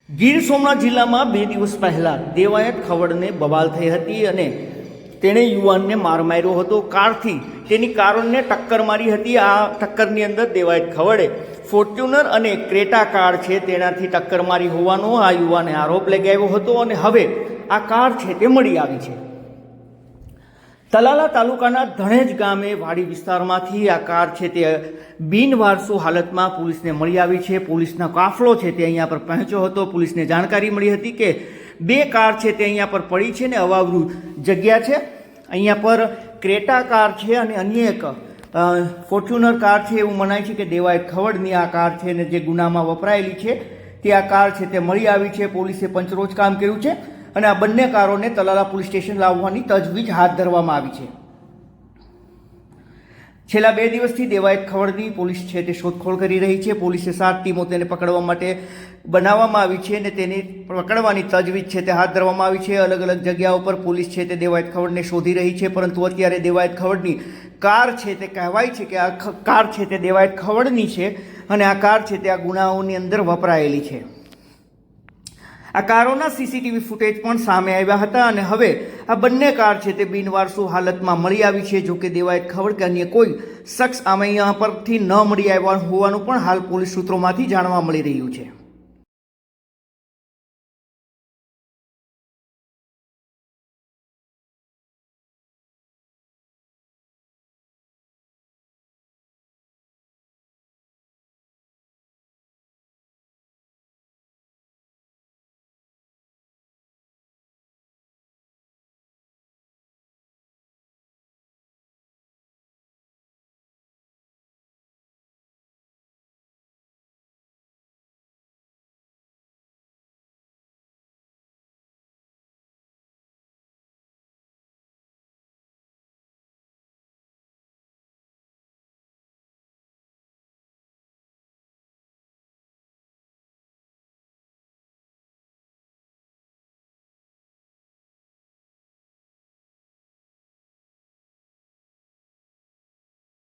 ગીર સોમનાથ જિલ્લામાં 2 દિવસ પહેલા દેવાયત ખવડને બબાલ થઈ હતી અને તેણે યુવાનને માર માર્યો હતો કારથી તેની કારને ટક્કર મારી હતી। આ ટક્કરની અંદર દેવાયત ખવડે ફોર્ચ્યુનર અને ક્રેટા કાર છે તેનાથી ટક્કર મારી હોવાનો આ યુવાને આરોપ લગાવ્યો હતો અને હવે આ કાર છે તે મળી આવી છે। તલાલા તાલુકાના ધણેજ ગામે વાડી વિસ્તારમાંથી આ કાર છે તે બિનવારસુ હાલતમાં પોલીસને મળી આવી છે। પોલીસનો કાફલો છે તે અહીંયા પર પહોંચ્યો હતો। પોલીસને જાણકારી મળી હતી કે 2 કાર છે તે અહીંયા પર પડી છે ને અવાવરૂ જગ્યા છે। અહીંયા પર ક્રેટા કાર છે અને અન્ય એક ફોર્ચ્યુનર કાર છે। એવું મનાય છે કે દેવાયત ખવડની આ કાર છે ને જે ગુનામાં વપરાયેલી છે તે આ કાર છે તે મળી આવી છે। પોલીસે પંચરોજ કામ કર્યું છે અને આ બંને કારોને તલાલા પોલીસ સ્ટેશન લાવવાની તજવીજ હાથ ધરવામાં આવી છે। છેલ્લા 2 દિવસથી દેવાયત ખવડની પોલીસ છે તે શોધખોળ કરી રહી છે। પોલીસે 7 ટીમો તેને પકડવા માટે બનાવવામાં આવી છે અને તેને પકડવાની તજવીજ છે તે હાથ ધરવામાં આવી છે। અલગ અલગ જગ્યાઓ પર પોલીસ છે તે દેવાયત ખવડને શોધી રહી છે, પરંતુ અત્યારે દેવાયત ખવડની કાર છે તે કહેવાય છે કે આ કાર છે તે દેવાયત ખવડની છે અને આ કાર છે તે આ ગુનાઓની અંદર વપરાયેલી છે। આ કારોના સીસીટીવી ફૂટેજ પણ સામે આવ્યા હતા અને હવે આ બંને કાર છે તે બિનવારસુ હાલતમાં મળી આવી છે। જો કે દેવાયત ખવડ કે અન્ય કોઈ શખ્સ આમાં અહીંયા પરથી ન મળી આવ્યા હોવાનું પણ હાલ પોલીસ સૂત્રોમાંથી જાણવા મળી રહ્યું છે।